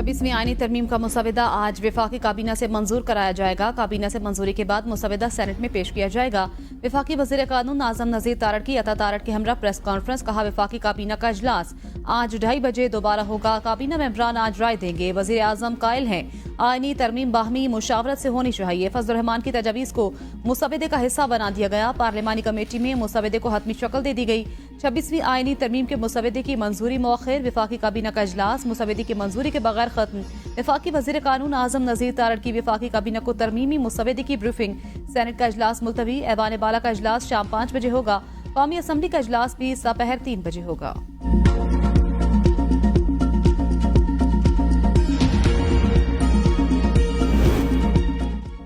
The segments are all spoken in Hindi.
26वीं आईनी तरमीम का मुसवदा आज वफाकी काबीना से मंजूर कराया जाएगा। काबीना से मंजूरी के बाद मुसवदा सेनेट में पेश किया जाएगा। वफाकी वज़ीर कानून आज़म नज़ीर तारड़ की अता तारड़ के हमरा प्रेस कॉन्फ्रेंस। कहा, वफाकी काबीना का इजलास आज 2:30 बजे दोबारा होगा। काबीना मेंबरान आज राय देंगे। वज़ीर आज़म कायल हैं आईनी तरमीम बाहमी मुशावरत से होनी चाहिए। फजल रहमान की तजवीज़ को मुसवदे का हिस्सा बना दिया गया। पार्लिमानी कमेटी में मुसवदे को हतमी शक्ल दे दी गई। 26वीं आईनी तरमीम के मुसवदे की मंजूरी मौखिर। वफाकी काबीना का इजलास मुसवदे की मंजूरी के बगैर खत्म। वफाकी वज़ीर कानून आज़म नज़ीर तारड़ की वफाकी काबीना को तरमीमी मुसवदे की ब्रीफिंग। सेनेट का इजलास मुलतवी। ऐवान बाला का इजलास शाम 5 बजे होगा। कौमी असम्बली का इजलास भी दोपहर 3 बजे होगा।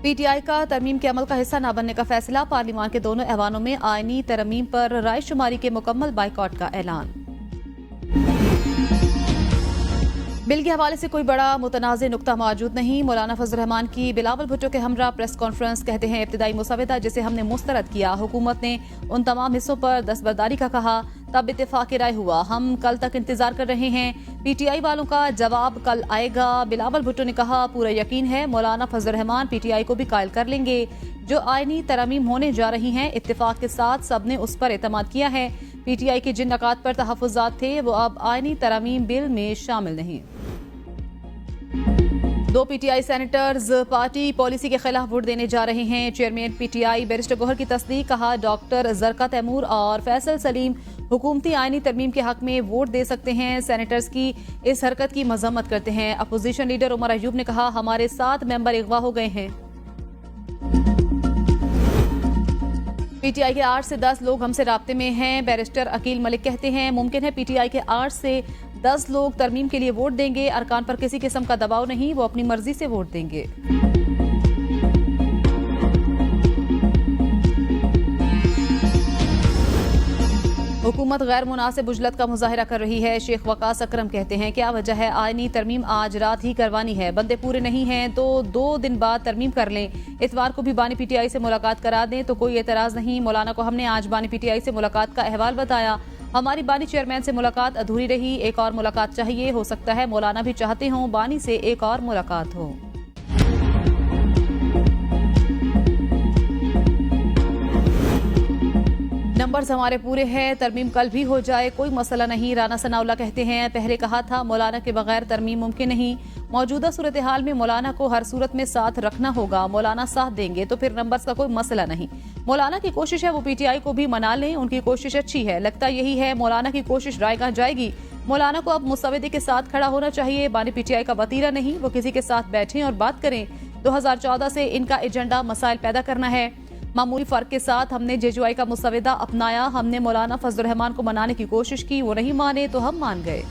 पीटीआई का तरमीम के अमल का हिस्सा न बनने का फैसला। पार्लिमान के दोनों ऐवानों में आईनी तरमीम पर राय शुमारी के मुकम्मल बाइकॉट का ऐलान। बिल के हवाले से कोई बड़ा मुतनाज़ नुक्ता मौजूद नहीं। मौलाना फजल रहमान की बिलावल भुट्टो के हमरा प्रेस कॉन्फ्रेंस। कहते हैं, इब्तिदाई मुसवदा जिसे हमने मुस्तरद किया, हुकूमत ने उन तमाम हिस्सों पर दस्तबरदारी का कहा, तब इत्तेफाक राय हुआ। हम कल तक इंतजार कर रहे हैं। पीटीआई वालों का जवाब कल आएगा। बिलावल भुट्टो ने कहा, पूरा यकीन है मौलाना फजल रहमान पीटीआई को भी कायल कर लेंगे। जो आईनी तरमीम होने जा रही हैं, इत्तेफाक के साथ सबने उस पर एतमाद किया है। पीटीआई के जिन नकात पर तहफ़्फ़ुज़ात थे वो अब आईनी तरमीम बिल में शामिल नहीं। 2 पीटीआई सेनेटर्स पार्टी पॉलिसी के खिलाफ वोट देने जा रहे हैं। चेयरमैन पीटीआई बैरिस्टर गौहर की तस्दीक। कहा, डॉक्टर जरका तैमूर और फैसल सलीम हुकूमती आईनी तरमीम के हक में वोट दे सकते हैं। सेनेटर्स की इस हरकत की मजम्मत करते हैं। अपोजिशन लीडर उमर अयूब ने कहा, हमारे 7 मेंबर अगवा हो गए हैं। पीटीआई के 8 से 10 लोग हमसे राब्ते में हैं। बैरिस्टर अकील मलिक कहते हैं, मुमकिन है पीटीआई के 8 से 10 लोग तरमीम के लिए वोट देंगे। अरकान पर किसी किस्म का दबाव नहीं, वो अपनी मर्जी से वोट देंगे। हुकूमत गैर मुनासिब उजलत का मुजाहिरा कर रही है। शेख वकास अकरम कहते हैं, क्या वजह है, आईनी तरमीम आज रात ही करवानी है। बंदे पूरे नहीं हैं तो 2 दिन बाद तरमीम कर लें। इतवार को भी बानी पीटीआई से मुलाकात करा दें तो कोई एतराज नहीं। मौलाना को हमने आज बानी पीटीआई से मुलाकात का अहवाल बताया। हमारी बानी चेयरमैन से मुलाकात अधूरी रही, एक और मुलाकात चाहिए। हो सकता है मौलाना भी चाहते हों बानी से एक और मुलाकात हो। नंबर्स हमारे पूरे हैं, तरमीम कल भी हो जाए, कोई मसला नहीं। राना सनाउल्लाह कहते हैं, पहले कहा था मौलाना के बगैर तरमीम मुमकिन नहीं। मौजूदा सूरत हाल में मौलाना को हर सूरत में साथ रखना होगा। मौलाना साथ देंगे तो फिर नंबर्स का कोई मसला नहीं। मौलाना की कोशिश है वो पीटीआई को भी मना लें, उनकी कोशिश अच्छी है। लगता यही है मौलाना की कोशिश रायगाह जाएगी। मौलाना को अब मुसवदे के साथ खड़ा होना चाहिए। बानी पीटीआई का वतीरा नहीं, वो किसी के साथ बैठें और बात करें। 2014 से इनका एजेंडा मसाइल पैदा करना है। मामूली फर्क के साथ हमने जेजुआई का मुसवदा अपनाया। हमने मौलाना फजल रहमान को मनाने की कोशिश की, वो नहीं माने तो हम मान गए।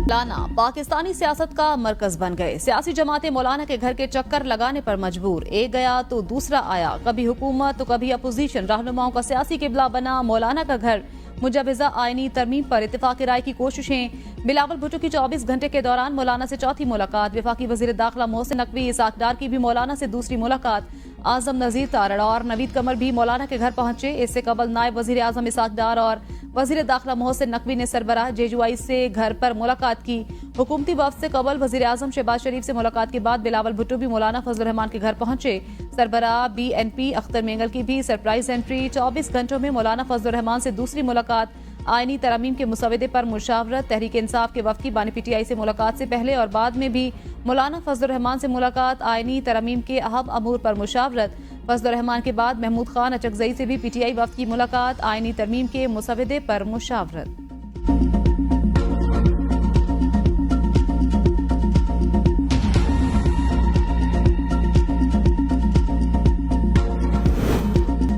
मौलाना पाकिस्तानी सियासत का मरकज बन गए। सियासी जमातें मौलाना के घर के चक्कर लगाने पर मजबूर। एक गया तो दूसरा आया, कभी हुकूमत तो कभी अपोजिशन। रहनुमाओं का सियासी किबला बना मौलाना का घर। मुजवजा आईनी तरमीम पर इत्तेफाक राय की कोशिशें। बिलावल भुट्टो की 24 घंटे के दौरान मौलाना से चौथी मुलाकात। वफाकी वजीर दाखिला मोहसिन नकवी इसाक डार की भी मौलाना से दूसरी मुलाकात। आजम नज़ीर तारड़ और नवीद कमर भी मौलाना के घर पहुंचे। इससे कबल नायब वजीर आजम इसाक डार और वजीर दाखिला मोहसिन नकवी ने सरबराह जेजुआई से घर पर मुलाकात की। हुकूमती वफ्द से कबल वजीर आजम शहबाज शरीफ से मुलाकात के बाद बिलावल भुट्टो भी मौलाना फजल रहमान के घर पहुंचे। सरबराह BNP अख्तर मेंगल की भी सरप्राइज एंट्री। 24 घंटों में मौलाना फजल रहमान से दूसरी मुलाकात। आईनी तरमीम के मुसवदे पर मुशावरत। तहरीक इंसाफ के वफ्द की बानी पीटीआई से मुलाकात से पहले और बाद में भी मौलाना फजल रहमान से मुलाकात। आईनी तरमीम के अहम अमूर पर मुशावरत। फजल रहमान के बाद महमूद खान अचकजई से भी पीटीआई वफ्द की मुलाकात। आईनी तरमीम के मुसवदे पर मुशावरत।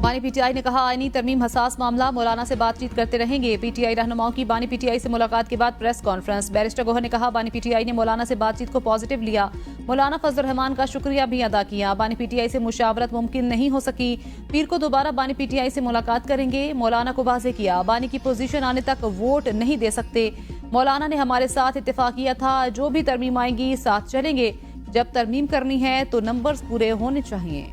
बानी पीटीआई ने कहा, आईनी तरमीम हसास मामला, मौलाना से बातचीत करते रहेंगे। पीटीआई रहनुमाओं की बानी पीटीआई से मुलाकात के बाद प्रेस कॉन्फ्रेंस। बैरिस्टर गौहर ने कहा, बानी पीटीआई ने मौलाना से बातचीत को पॉजिटिव लिया। मौलाना फजल रहमान का शुक्रिया भी अदा किया। बानी पीटीआई से मुशावरत मुमकिन नहीं हो सकी। पीर को दोबारा बानी पीटीआई से मुलाकात करेंगे। मौलाना को वाज़ेह किया, बानी की पोजीशन आने तक वोट नहीं दे सकते। मौलाना ने हमारे साथ इत्तेफाक किया था, जो भी तरमीम आएंगी साथ चलेंगे। जब तरमीम करनी है तो नंबर्स पूरे होने चाहिए।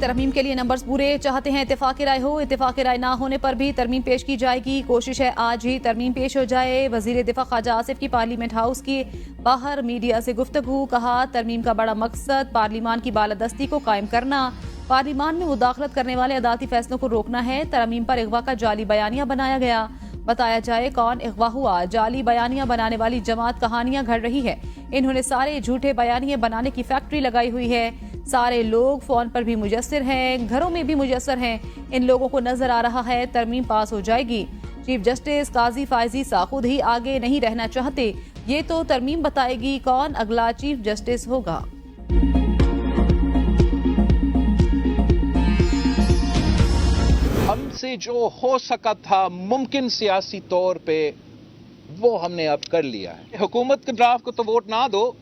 तरमीम के लिए नंबर्स पूरे चाहते हैं इत्तेफाक राय हो। इत्तेफाक राय ना होने पर भी तरमीम पेश की जाएगी। कोशिश है आज ही तरमीम पेश हो जाए। वजीर दिफा ख्वाजा आसिफ की पार्लियामेंट हाउस के बाहर मीडिया से गुफ्तगू। कहा तरमीम का बड़ा मकसद पार्लियामान की बालादस्ती को कायम करना, पार्लियामान में मुदाखलत करने वाले अदालती फैसलों को रोकना है। तरमीम पर अगवा का जाली बयानिया बनाया गया। बताया जाए कौन अगवा हुआ। जाली बयानिया बनाने वाली जमात कहानियां घड़ रही है। इन्होंने सारे झूठे बयानिए बनाने की फैक्ट्री लगाई हुई है। सारे लोग फोन पर भी मुजस्सिर हैं, घरों में भी मुजस्सिर हैं। इन लोगों को नजर आ रहा है तरमीम पास हो जाएगी। चीफ जस्टिस काजी फायजीसा खुद ही आगे नहीं रहना चाहते। ये तो तरमीम बताएगी कौन अगला चीफ जस्टिस होगा। हमसे जो हो सका था मुमकिन सियासी तौर पे वो हमने अब कर लिया है। हुकूमत के ड्राफ्ट को तो वोट ना दो,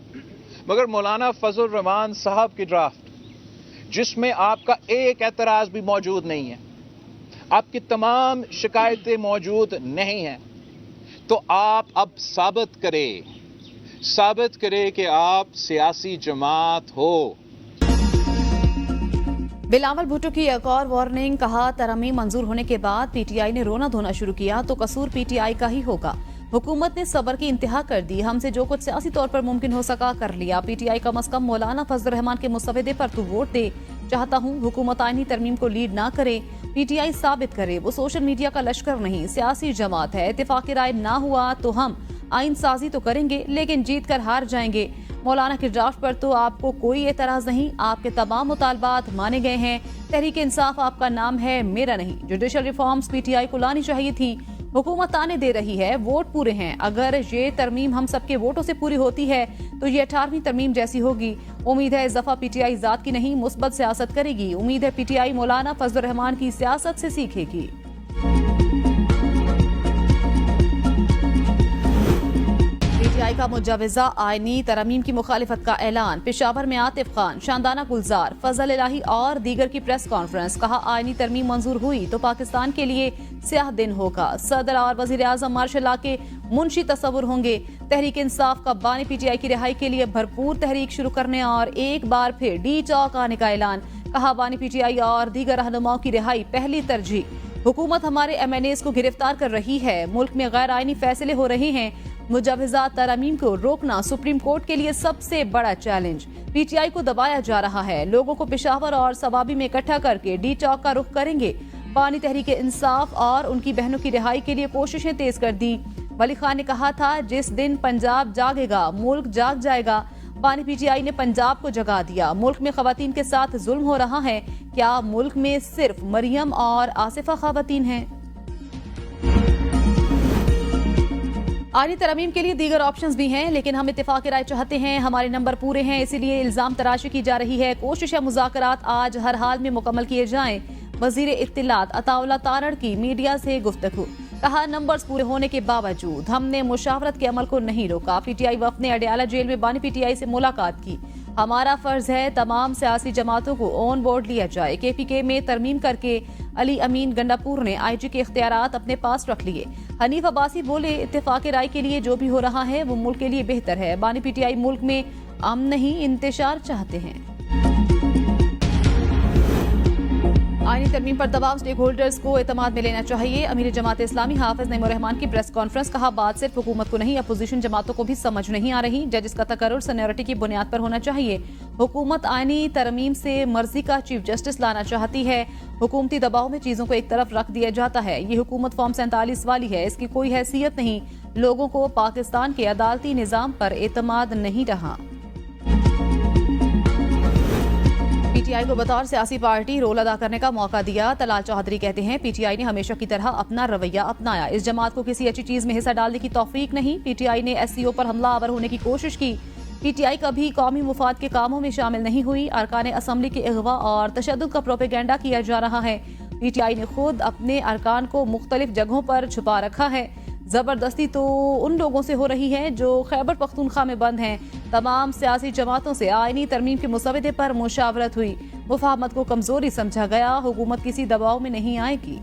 मगर मौलाना फजल रहमान साहब की ड्राफ्ट जिसमें आपका एक एतराज भी मौजूद नहीं है, आपकी तमाम शिकायतें मौजूद नहीं हैं, तो आप अब साबित करें कि आप सियासी जमात हो। बिलावल भुट्टो की एक और वार्निंग। कहा तरमीम मंजूर होने के बाद पीटीआई ने रोना धोना शुरू किया तो कसूर पीटीआई का ही होगा। हुकूमत ने सब्र की इंतहा कर दी। हमसे जो कुछ सियासी तौर पर मुमकिन हो सका कर लिया। पीटीआई कम अज कम मौलाना फजल रहमान के मुस्तवदे पर तू वोट दे। चाहता हूँ हुकूमत आईनी तरमीम को लीड ना करे। पीटीआई साबित करे वो सोशल मीडिया का लश्कर नहीं, सियासी जमात है। इत्तेफाक राय ना हुआ तो हम आइन साजी तो करेंगे, लेकिन जीत कर हार जाएंगे। मौलाना के ड्राफ्ट पर तो आपको कोई एतराज नहीं। आपके तमाम मुतालबात माने गए हैं। तहरीक इंसाफ आपका नाम है, मेरा नहीं। जुडिशल रिफॉर्म्स पीटीआई को लानी चाहिए थी। हुकूमत आने दे रही है, वोट पूरे हैं। अगर ये तरमीम हम सबके वोटों से पूरी होती है तो ये 18वीं तरमीम जैसी होगी। उम्मीद है इस दफा पीटीआई जात की नहीं मुस्बत सियासत करेगी। उम्मीद है पीटीआई मौलाना फजल रहमान की सियासत से सीखेगी। पीटीआई का मुजवजा आईनी तरमीम की मुखालिफत का ऐलान। पेशावर में आतिफ खान, शानदाना गुलजार, फजल इलाही और दीगर की प्रेस कॉन्फ्रेंस। कहा आईनी तरमीम मंजूर हुई तो पाकिस्तान के लिए स्याह दिन होगा। सदर और वजीर आजम मार्शल लॉ के मुंशी तस्वुर होंगे। तहरीक इंसाफ का बानी पीटीआई की रिहाई के लिए भरपूर तहरीक शुरू करने और एक बार फिर डी टॉक आने का ऐलान। कहा बानी पीटीआई और दीगर रहनुमाओं की रिहाई पहली तरजीह। हुकूमत हमारे एमएनएस को गिरफ्तार कर रही है। मुल्क में गैर आईनी फैसले हो रहे हैं। मुजवजा तरमीम को रोकना सुप्रीम कोर्ट के लिए सबसे बड़ा चैलेंज। पीटीआई को दबाया जा रहा है। लोगों को पेशावर और सवाबी में इकट्ठा करके डी टॉक का रुख करेंगे। बानी तहरीक इंसाफ और उनकी बहनों की रिहाई के लिए कोशिशें तेज कर दी। वली खान ने कहा था जिस दिन पंजाब जागेगा मुल्क जाग जाएगा। बानी पीटीआई ने पंजाब को जगा दिया। मुल्क में खवातीन के साथ जुल्म हो रहा है। क्या मुल्क में सिर्फ मरियम और आसिफा खवातीन हैं? आईनी तरमीम के लिए दीगर ऑप्शंस भी हैं, लेकिन हम इत्तेफाक राय चाहते हैं। हमारे नंबर पूरे हैं, इसीलिए इल्जाम तराशी की जा रही है। कोशिश है मुज़ाकरात आज हर हाल में मुकम्मल किए जाएं। वजीर इत्तिलात अताउल्ला तारड़ की मीडिया से गुफ्तगू। कहा नंबर्स पूरे होने के बावजूद हमने मुशावरत के अमल को नहीं रोका। पीटीआई वफ़द ने अडयाला जेल में बानी पीटीआई से मुलाकात की। हमारा फर्ज है तमाम सियासी जमातों को ऑन बोर्ड लिया जाए। केपीके में तरमीम करके अली अमीन गंडापुर ने आईजी के इख्तियारात अपने पास रख लिए। हनीफ अब्बासी बोले इत्तेफाक राय के लिए जो भी हो रहा है वो मुल्क के लिए बेहतर है। बानी पीटीआई मुल्क में अमन नहीं इंतशार चाहते हैं। आईनी तरमीम पर दबाव स्टेक होल्डर्स को एतमाद में लेना चाहिए। अमीर जमात इस्लामी हाफिज नईमुर रहमान की प्रेस कॉन्फ्रेंस। कहा बात सिर्फ हुकूमत को नहीं अपोजिशन जमातों को भी समझ नहीं आ रही। जजिस का तकर्रुर सीनियरिटी की बुनियाद पर होना चाहिए। हुकूमत आईनी तरमीम से मर्जी का चीफ जस्टिस लाना चाहती है। हुकूमती दबाव में चीजों को एक तरफ रख दिया जाता है। ये हुकूमत फॉर्म 47 वाली है, इसकी कोई हैसियत नहीं। लोगों को पाकिस्तान के अदालती निजाम पर एतमाद नहीं रहा। पीटीआई को बतौर सियासी पार्टी रोल अदा करने का मौका दिया। तलाल चौधरी कहते हैं पीटीआई ने हमेशा की तरह अपना रवैया अपनाया। इस जमात को किसी अच्छी चीज में हिस्सा डालने की तौफीक नहीं। पीटीआई ने एससीओ पर हमलावर होने की कोशिश की। पीटीआई कभी कौमी मुफाद के कामों में शामिल नहीं हुई। अरकान असम्बली के अगवा और तशद्दुद का प्रोपेगेंडा किया जा रहा है। पीटीआई ने खुद अपने अरकान को मुख्तलिफ जगहों पर छुपा रखा है। जबरदस्ती तो उन लोगों से हो रही है जो खैबर पख्तूनख्वा में बंद हैं। तमाम सियासी जमातों से आईनी तरमीम के मुसवदे पर मुशावरत हुई। मुफाहमत को कमजोरी समझा गया। हुकूमत किसी दबाव में नहीं आएगी।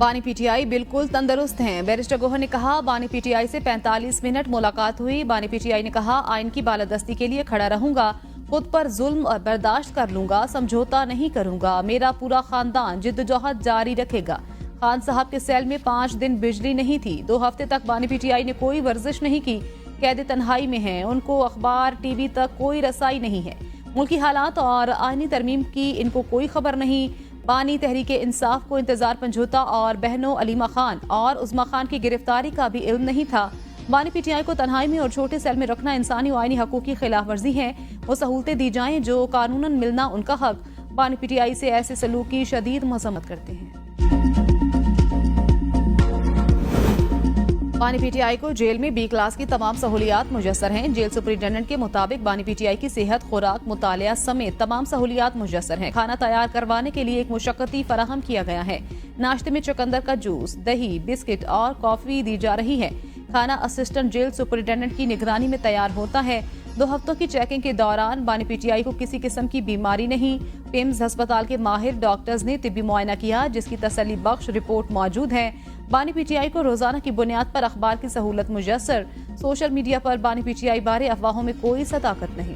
बानी पीटीआई बिल्कुल तंदुरुस्त हैं। बैरिस्टर गोहर ने कहा, बानी पीटीआई से 45 मिनट मुलाकात हुई। बानी पीटीआई ने कहा, आइन की बालादस्ती के लिए खड़ा रहूंगा, खुद पर जुल्म बर्दाश्त कर लूंगा, समझौता नहीं करूंगा, मेरा पूरा खानदान जिद्दोजहद जारी रखेगा। खान साहब के सेल में 5 दिन बिजली नहीं थी। 2 हफ्ते तक बानी पीटीआई ने कोई वर्जिश नहीं की। कैद तन्हाई में हैं, उनको अखबार टीवी तक कोई रसाई नहीं है। मुल्की हालात और आईनी तरमीम की इनको कोई खबर नहीं। बानी तहरीक इंसाफ को इंतजार पंजोता और बहनों अलीमा खान और उस्मा खान की गिरफ्तारी का भी इल्म नहीं था। बानी पीटीआई को तन्हाई में और छोटे सेल में रखना इंसानी और आईनी हकूक की खिलाफ वर्जी है। वो सहूलतें दी जाएं जो कानूनन मिलना उनका हक। बानी पीटीआई से ऐसे सलूक की शदीद मजम्मत करते हैं। बानी पीटीआई को जेल में बी क्लास की तमाम सहूलियात मुयस्सर हैं। जेल सुपरिटेंडेंट के मुताबिक बानी पीटीआई की सेहत, खुराक, मुतालिया समेत तमाम सहूलियात मुयस्सर हैं। खाना तैयार करवाने के लिए एक मुशक्कती फराहम किया गया है। नाश्ते में चुकंदर का जूस, दही, बिस्किट और कॉफी दी जा रही है। खाना असिस्टेंट जेल सुपरिटेंडेंट की निगरानी में तैयार होता है। 2 हफ्तों की चेकिंग के दौरान बानी पीटीआई को किसी किस्म की बीमारी नहीं। पिम्स अस्पताल के माहिर डॉक्टर्स ने तिब्बी मुआयना किया, जिसकी तसल्ली बख्श रिपोर्ट मौजूद है। बानी पीटीआई को रोजाना की बुनियाद पर अखबार की सहूलत मुयस्सर। सोशल मीडिया पर बानी पीटीआई बारे अफवाहों में कोई सदाकत नहीं।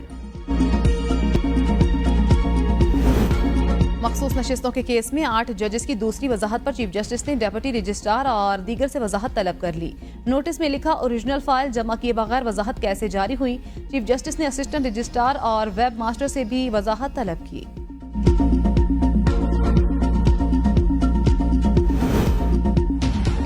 मखसूस नशिस्तों के केस में 8 जजेस की दूसरी वजाहत पर चीफ जस्टिस ने डेप्यूटी रजिस्ट्रार और दीगर से वजाहत तलब कर ली। नोटिस में लिखा, ओरिजिनल फाइल जमा किए बगैर वजाहत कैसे जारी हुई। चीफ जस्टिस ने असिस्टेंट रजिस्ट्रार और वेब मास्टर से भी वजाहत तलब की।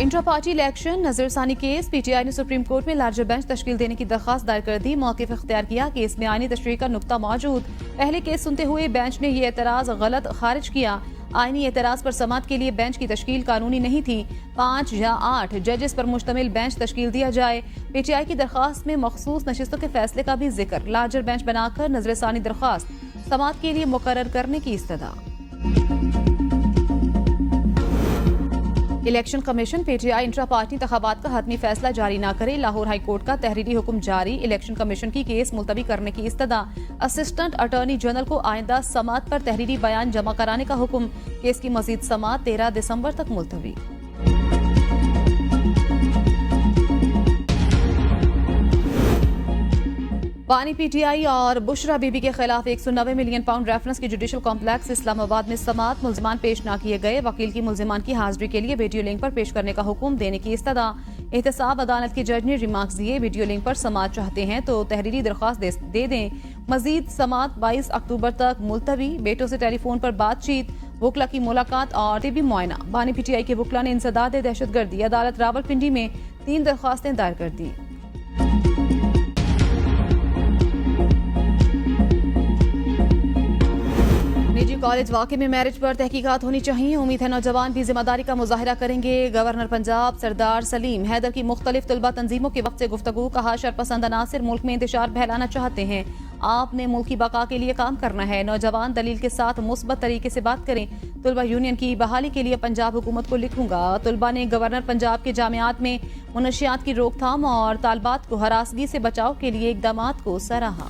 इंट्रा पार्टी इलेक्शन नजरसानी केस, पीटीआई ने सुप्रीम कोर्ट में लार्जर बेंच तश्कील देने की दरखास्त दायर कर दी। मौक़िफ़ इख्तियार किया, केस में आईनी तशरीह का नुक्ता मौजूद। पहले केस सुनते हुए बेंच ने ये एतराज गलत खारिज किया। आईनी एतराज पर समाअत के लिए बेंच की तश्कील कानूनी नहीं थी। 5 या 8 जजेस पर मुश्तमिल बेंच तश्कील दिया जाए। पीटीआई की दरखास्त में मखसूस नशिस्तों के फैसले का भी जिक्र। लार्जर बेंच बनाकर नजरसानी दरखास्त समाअत के लिए मुकर्रर करने की इस्तदा। Election commission PTI intra party इंतखाबात का हतमी फैसला जारी न करे। लाहौर हाई कोर्ट का तहरीरी हुक्म जारी। इलेक्शन कमीशन की केस मुलतवी करने की इस्तदा। असिस्टेंट अटॉर्नी जनरल को आइंदा समाअत पर तहरीरी बयान जमा कराने का हुक्म। केस की मजीद समाअत 13 दिसंबर तक मुलतवी। बानी पीटीआई और बुशरा बीबी के खिलाफ 190 मिलियन पाउंड रेफरेंस की जुडिशल कॉम्प्लेक्स इस्लामाबाद में समाअत। मुल्जिमान पेश न किए गए। वकील की मुल्जिमान की हाजिरी के लिए वीडियो लिंक पर पेश करने का हुक्म देने की इस्तदा। एहतसाब अदालत के जज ने रिमार्क्स दिए, वीडियो लिंक पर समाअत चाहते हैं तो तहरीरी दरख्वास्त दे दें। मजीद समाअत 22 अक्टूबर तक मुलतवी। बेटों से टेलीफोन पर बातचीत, वकला की मुलाकात और तिब्बी मुआयना। बानी पीटीआई के वकला ने इंसदाद दहशतगर्दी। अदालत रावलपिंडी में 3 दरख्वास्तें दायर कर दी। निजी कॉलेज वाकई में मैरिज पर तहकीकात होनी चाहिए। उम्मीद है नौजवान भी जिम्मेदारी का मुजाहिरा करेंगे। गवर्नर पंजाब सरदार सलीम हैदर की मुख्तलिफ तलबा तंजीमों के वक्त से गुफ्तगू। कहा, शरपसंद अनासिर मुल्क में इंतशार फैलाना चाहते हैं। आपने मुल्क की बका के लिए काम करना है। नौजवान दलील के साथ मुस्बत तरीके से बात करें। तलबा यूनियन की बहाली के लिए पंजाब हुकूमत को लिखूंगा। तलबा ने गवर्नर पंजाब के जामियात में मुनशियात की रोकथाम और तालबात को हरासगी से बचाव के लिए इकदामात को सराहा।